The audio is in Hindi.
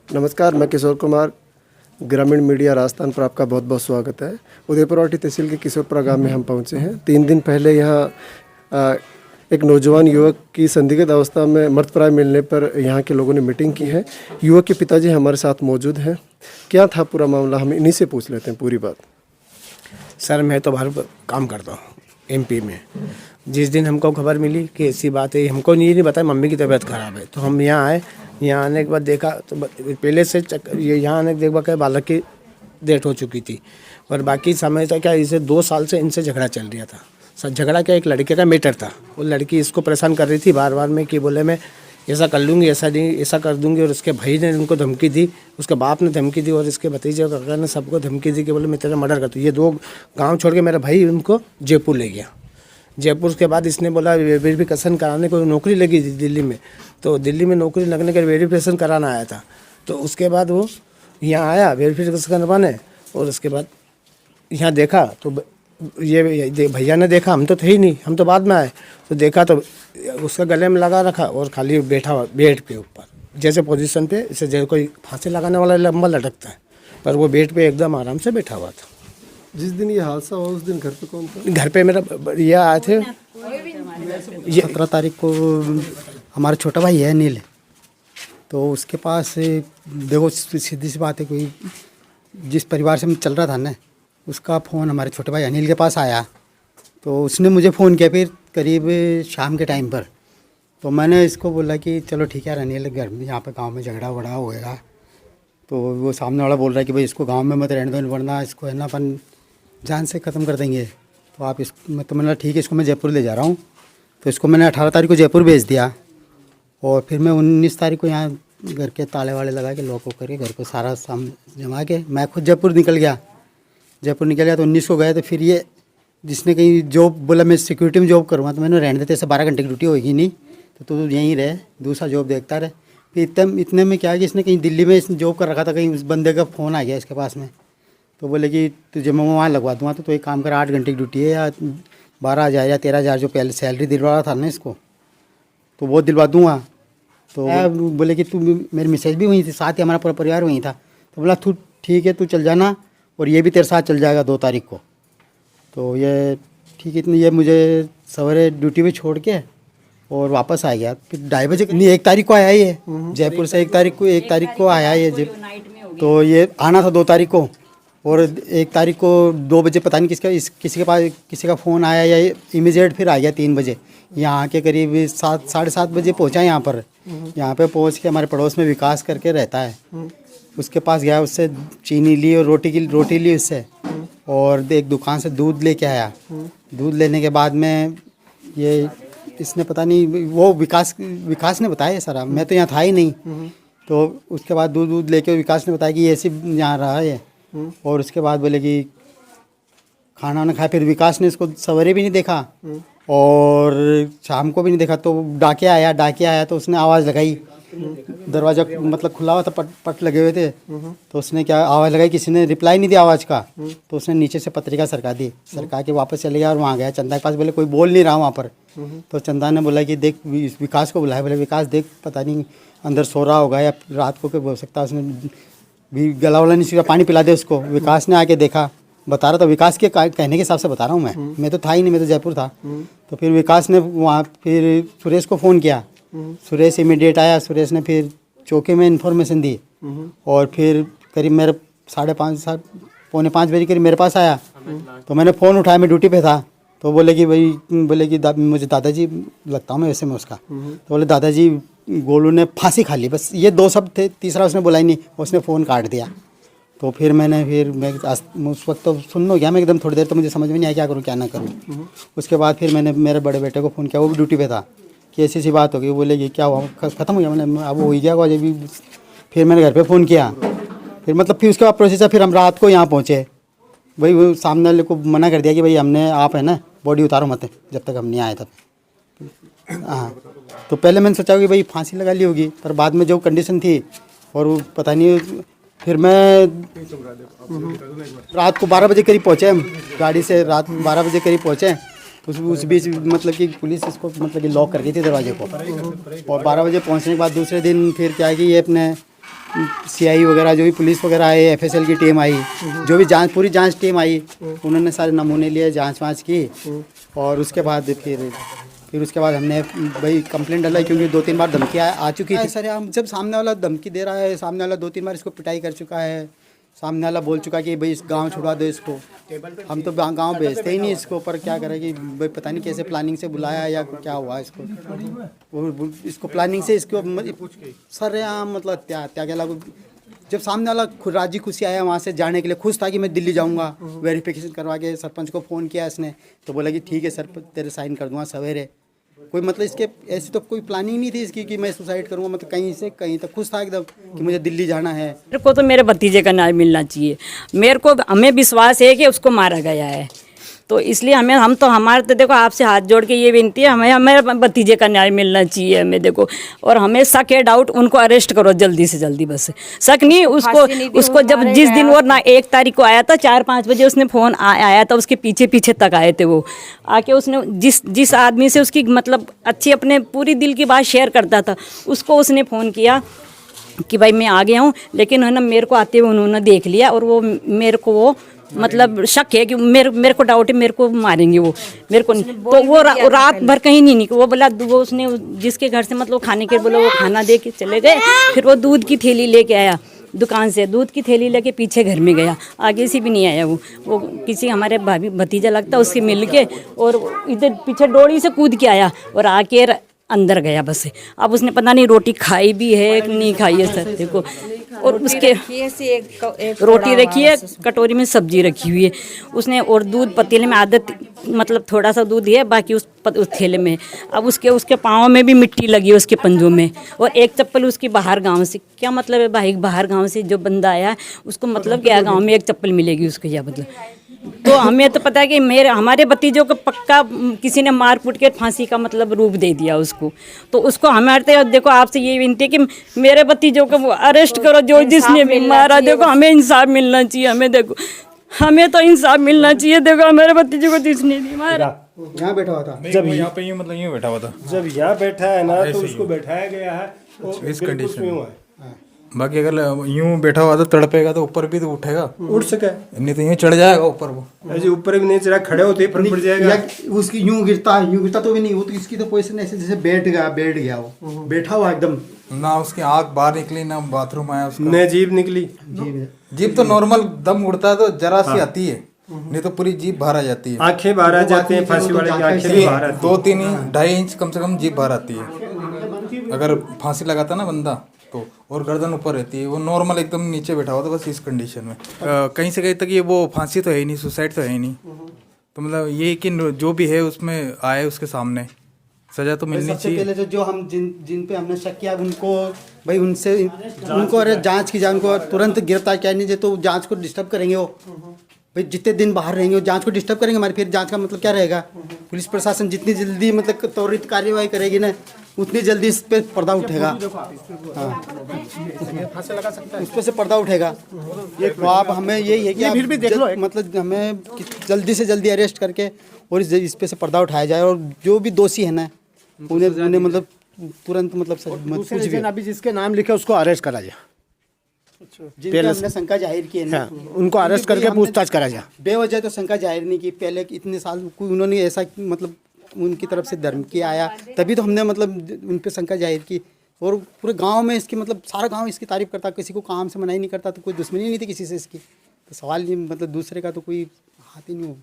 नमस्कार, मैं किशोर कुमार, ग्रामीण मीडिया राजस्थान पर आपका बहुत बहुत स्वागत है। उदयपुरवाटी तहसील के किशोरपुरा गांव में हम पहुंचे हैं। 3 दिन पहले यहाँ एक नौजवान युवक की संदिग्ध अवस्था में मृतप्राय मिलने पर यहाँ के लोगों ने मीटिंग की है। युवक के पिताजी हमारे साथ मौजूद हैं। क्या था पूरा मामला, हम इन्हीं से पूछ लेते हैं पूरी बात। सर, मैं तो बाहर काम करता हूँ एमपी में। जिस दिन हमको खबर मिली कि ऐसी बात है, हमको नहीं पता, मम्मी की तबीयत ख़राब है, तो हम यहाँ आए। यहाँ आने के बाद देखा तो पहले से यहाँ आने के देखा क्या बालक की डेथ हो चुकी थी। और बाकी समय था क्या, इसे 2 साल से इनसे झगड़ा चल रहा था। सर, झगड़ा क्या, एक लड़के का मैटर था। वो लड़की इसको परेशान कर रही थी बार बार में कि बोले मैं ऐसा कर लूँगी, ऐसा नहीं, ऐसा कर दूँगी। और उसके भाई ने उनको धमकी दी, उसके बाप ने धमकी दी, और इसके भतीजे और काका ने सबको धमकी दी कि बोले मैं तेरा मर्डर कर दूँ। ये 2 गाँव छोड़ के मेरा भाई उनको जयपुर ले गया। जयपुर के बाद इसने बोला वेरिफिकेशन कराने को, नौकरी लगी थी दिल्ली में, तो दिल्ली में नौकरी लगने के वेरिफिकेशन कराना आया था। तो उसके बाद वो यहाँ आया वेरिफिकेशन करवाने, और उसके बाद यहाँ देखा तो ये भैया ने देखा, हम तो थे ही नहीं, हम तो बाद में आए। तो देखा तो उसका गले में लगा रखा और खाली बैठा हुआ बेड पे ऊपर, जैसे पोजीशन पे, इसे जैसे कोई फांसी लगाने वाला लंबा लटकता है, पर वो बेड पे एकदम आराम से बैठा हुआ था। जिस दिन ये हादसा हुआ उस दिन घर पे कौन था? घर पे मेरा ये आए थे। 17 तारीख को हमारा छोटा भाई है अनिल, तो उसके पास देखो सीधी सी बात है, कोई जिस परिवार से मैं चल रहा था ना, उसका फ़ोन हमारे छोटे भाई अनिल के पास आया। तो उसने मुझे फ़ोन किया फिर करीब शाम के टाइम पर। तो मैंने इसको बोला कि चलो ठीक है यार अनिल, घर में यहाँ पे गांव में झगड़ा वगड़ा होएगा। तो वो सामने वाला बोल रहा है कि भाई इसको गांव में मत रहने दो, वरना इसको है ना अपन जान से ख़त्म कर देंगे। तो आप इस तो मैंने ठीक है, इसको मैं जयपुर ले जा रहा हूँ। तो इसको मैंने 18 तारीख को जयपुर भेज दिया, और फिर मैं 19 तारीख को यहाँ घर के ताले वाले लगा के लॉक करके घर को सारा साम जमा के मैं खुद जयपुर निकल गया। तो 19 को गए। तो फिर ये जिसने कहीं जॉब बोला मैं सिक्योरिटी में जॉब करूँगा, तो मैंने रहने देते, ऐसे 12 घंटे की ड्यूटी होगी नहीं, तो तू यहीं रहे, दूसरा जॉब देखता रहे। फिर इतने में क्या है कि इसने कहीं दिल्ली में इसने जॉब कर रखा था, कहीं उस बंदे का फ़ोन आ गया इसके पास में। तो बोले कि तुझे मैं वहाँ लगवा दूँगा, तो एक काम कर, 8 घंटे की ड्यूटी है, या 12,000 या 13,000 जो पहले सैलरी दिलवा रहा था ना इसको, तो वो दिलवा दूँगा। तो बोले कि तू, मेरी मिसेज भी वहीं थी, साथ ही हमारा पूरा परिवार वहीं था। तो बोला तू ठीक है, तू चल जाना, और ये भी तेरे साथ चल जाएगा 2 तारीख को। तो ये ठीक है, इतनी ये मुझे सवेरे ड्यूटी पे छोड़ के और वापस आ गया। फिर 2:30 बजे, नहीं 1 तारीख को आया ये जयपुर से, 1 तारीख को आया ये तो ये आना था 2 तारीख को, और 1 तारीख को 2 बजे पता नहीं किसी के पास किसी का फ़ोन आया, या इमीडिएट फिर आ गया 3 बजे। यहाँ के करीब 7 साढ़े 7 बजे पहुँचा यहाँ पर। यहाँ पे पहुँच के हमारे पड़ोस में विकास करके रहता है, उसके पास गया, उससे चीनी ली और रोटी ली उससे, और एक दुकान से दूध लेके आया। दूध लेने के बाद में ये इसने पता नहीं, वो विकास ने बताया सारा, मैं तो यहाँ था ही नहीं। तो उसके बाद दूध लेके विकास ने बताया कि ये ऐसे यहाँ रहा है। और उसके बाद बोले कि खाना वाना खाया। फिर विकास ने इसको सवेरे भी नहीं देखा और शाम को भी नहीं देखा। तो डाके आया तो उसने आवाज़ लगाई, दरवाज़ा मतलब खुला हुआ था, पट लगे हुए थे। तो उसने क्या आवाज़ लगाई, किसी ने रिप्लाई नहीं दिया आवाज़ का। तो उसने नीचे से पत्रिका सरका के वापस चले गया, और वहाँ गया चंदा के पास। बोले कोई बोल नहीं रहा वहाँ पर। तो चंदा ने बोला कि देख, विकास को बुलाया। बोले विकास देख, पता नहीं अंदर सो रहा होगा, या रात को क्या हो सकता है, उसने भी गला वाला नहीं सीखा, पानी पिला दे उसको। विकास ने आके देखा, बता रहा था, विकास के कहने के हिसाब से बता रहा हूँ मैं तो था ही नहीं, मैं तो जयपुर था। तो फिर विकास ने वहाँ फिर सुरेश को फ़ोन किया। सुरेश इमीडिएट आया। सुरेश ने फिर चौकी में इन्फॉर्मेशन दी, और फिर करीब मेरे 4:30 पौने 5 बजे करीब मेरे पास आया। तो मैंने फ़ोन उठाया, मैं ड्यूटी पे था। तो बोले कि मुझे दादाजी लगता हूँ मैं वैसे में उसका। तो बोले दादाजी गोलू ने फांसी खा ली, बस ये 2 शब्द थे, तीसरा उसने बोला ही नहीं, उसने फ़ोन काट दिया। तो फिर मैं उस वक्त तो सुन हो गया मैं एकदम, थोड़ी देर तो मुझे समझ में नहीं आया क्या करूँ क्या ना करूँ। उसके बाद फिर मैंने मेरे बड़े बेटे को फ़ोन किया, वो भी ड्यूटी पे था, कि ऐसी सी बात हो गई। बोले कि क्या हुआ, ख़त्म हो गया। मैंने अब हो ही गया अजय भी। फिर मैंने घर पे फ़ोन किया, फिर उसके बाद प्रोसेस। फिर हम रात को यहाँ पहुँचे। भाई वो सामने वाले को मना कर दिया कि भाई हमने, आप है ना बॉडी उतारो मत, जब तक हम नहीं आए तब। हाँ, तो पहले मैंने सोचा कि भाई फांसी लगा ली होगी, पर बाद में जो कंडीशन थी, और वो पता नहीं। फिर मैं रात को 12 बजे करीब पहुँचे हम गाड़ी से, रात 12 बजे करीब पहुँचे। उस बीच मतलब कि पुलिस इसको मतलब कि लॉक कर गई थी दरवाजे को। और 12 बजे पहुँचने के बाद दूसरे दिन फिर क्या है कि ये अपने सीआई वगैरह जो भी पुलिस वगैरह आए, एफएसएल की टीम आई, जो भी जांच पूरी जांच टीम आई, उन्होंने सारे नमूने लिए, जांच वाँच की और उसके बाद फिर उसके बाद हमने भाई कंप्लेंट डाला क्योंकि 2-3 बार धमकी आ चुकी थी। सर हम जब सामने वाला धमकी दे रहा है, सामने वाला 2-3 बार इसको पिटाई कर चुका है, सामने वाला बोल चुका कि भाई इस गांव छुड़वा दो इसको, हम तो गांव भेजते ही नहीं इसको, पर क्या करें कि भाई पता नहीं कैसे प्लानिंग से बुलाया या क्या हुआ इसको, वो इसको प्लानिंग से इसको सर मतलब त्याग लागू। जब सामने वाला खुद राजी खुशी आया वहाँ से जाने के लिए, खुश था कि मैं दिल्ली जाऊँगा, वेरिफिकेशन करवा के सरपंच को फ़ोन किया इसने, तो बोला कि ठीक है सर तेरे साइन कर दूँगा सवेरे। कोई मतलब इसके ऐसी तो कोई प्लानिंग नहीं थी इसकी कि मैं सुसाइड करूँगा, मतलब कहीं से कहीं तक खुश था एकदम कि मुझे दिल्ली जाना है। मेरे को तो मेरे भतीजे का न्याय मिलना चाहिए। मेरे को हमें विश्वास है कि उसको मारा गया है, तो इसलिए हम तो हमारे तो देखो आपसे हाथ जोड़ के ये विनती है, हमें हमारे भतीजे का न्याय मिलना चाहिए हमें देखो। और हमें शक है, डाउट, उनको अरेस्ट करो जल्दी से जल्दी, बस शक नहीं उसको जब जिस दिन वो ना 1 तारीख को आया था 4-5 बजे उसने फ़ोन आया था, उसके पीछे पीछे तक आए थे वो आके, उसने जिस आदमी से उसकी मतलब अच्छी अपने पूरी दिल की बात शेयर करता था उसको उसने फ़ोन किया कि भाई मैं आ गया हूँ, लेकिन है ना मेरे को आते हुए उन्होंने देख लिया और वो मेरे को वो मतलब शक है कि मेरे को डाउट है मेरे को मारेंगे वो, मेरे को नहीं। तो वो रात भर कहीं नहीं निकला, वो बोला वो उसने जिसके घर से मतलब खाने के बोला वो खाना दे के चले गए, फिर वो दूध की थैली लेके आया दुकान से, दूध की थैली लेके पीछे घर में गया, आगे से भी नहीं आया वो किसी हमारे भाभी भतीजा लगता उससे मिल के और इधर पीछे डोरी से कूद के आया और आके अंदर गया बस। अब उसने पता नहीं रोटी खाई भी है कि नहीं खाई है सर देखो, और उसके रोटी रखी है, कटोरी में सब्जी रखी हुई है उसने, और दूध पतीले में आदत मतलब थोड़ा सा दूध है बाकी उस थैले में। अब उसके पाँव में भी मिट्टी लगी है, उसके पंजों में, और एक चप्पल उसकी बाहर गांव से। क्या मतलब है भाई बाहर गांव से जो बंदा आया उसको मतलब क्या गांव में एक चप्पल मिलेगी उसको, या मतलब। तो हमें तो पता है कि हमारे भतीजों को पक्का किसी ने मार कूट के फांसी का मतलब रूप दे दिया उसको, तो उसको हमारे तो देखो आपसे ये विनती है कि मेरे भतीजों को अरेस्ट करो, जो जिसने भी मारा, देखो हमें इंसाफ मिलना चाहिए, हमें देखो हमें तो इंसाफ मिलना चाहिए, देखो हमारे भतीजों को जिसने भी मारा। यहाँ बैठा हुआ था, जब यहाँ पे यूँ मतलब यूँ बैठा हुआ था, जब यहाँ बैठा है ना तो उसको बैठाया गया है इस कंडीशन में। बाकी अगर यूं बैठा हुआ तो तड़पेगा तो ऊपर भी तो उठेगा, उठ सके नहीं तो यूं चढ़ जाएगा ऊपर, वो ऐसे ऊपर भी नहीं चढ़ा, खड़े होते ही फर्क पड़ जाएगा। उसकी यूं गिरता तो भी नहीं, वो तो इसकी तो पोजीशन ऐसे जैसे बैठ गया वो बैठा हुआ एकदम, ना उसकी आँख बाहर निकली ना बाथरूम आया उसका, न जीभ निकली। जीभ तो नॉर्मल दम उड़ता है तो जरा सी आती है, नहीं तो पूरी जीभ बाहर आ जाती है, आंखें बाहर आ जाती हैं, फांसी वाले की आंखें भी बाहर आती हैं। 2-3-2.5 इंच कम से कम जीभ बाहर आती है अगर फांसी लगाता ना बंदा तो, और गर्दन ऊपर रहती है। वो नॉर्मल एकदम नीचे बैठा हुआ था बस इस कंडीशन में। कहीं से कहीं तक ये वो फांसी तो है ही नहीं, सुसाइड तो है ही नहीं, तो मतलब ये कि जो भी है उसमें आए उसके सामने सजा तो मिलनी चाहिए। पहले जो हम जिन पे हमने शक किया उनको भाई उनको अरे जांच की जाए, उनको तुरंत गिरफ्तार किया नहीं, तो जांच को डिस्टर्ब करेंगे वो भाई, जितने दिन बाहर रहेंगे वो जांच को डिस्टर्ब करेंगे हमारी, फिर जांच का मतलब क्या रहेगा। पुलिस प्रशासन जितनी जल्दी मतलब त्वरित कार्यवाही करेगी ना उतनी जल्दी इस पे पर्दा उठेगा, हाँ उस पे से पर्दा उठेगा। तो आप हमें यही है कि आप फिर भी देख लो मतलब हमें जल्दी से जल्दी अरेस्ट करके और इस पे से पर्दा उठाया जाए, और जो भी दोषी है ना उन्हें मतलब तुरंत मतलब कुछ भी अभी जिसके नाम लिखे उसको अरेस्ट करा जाए, जिनके हमने शंका जाहिर की है ना उनको अरेस्ट करके पूछताछ करा जाए। बेवजह तो शंका जाहिर नहीं की, पहले इतने साल कोई उन्होंने ऐसा मतलब उनकी तरफ से धर्म किया आया, तभी तो हमने मतलब उन पे शंका जाहिर की, और पूरे गांव में इसकी मतलब सारा गांव इसकी तारीफ करता, किसी को काम से मनाही नहीं करता, तो कोई दुश्मनी नहीं थी किसी से इसकी, तो सवाल ये मतलब दूसरे का तो कोई हाथ ही नहीं हो।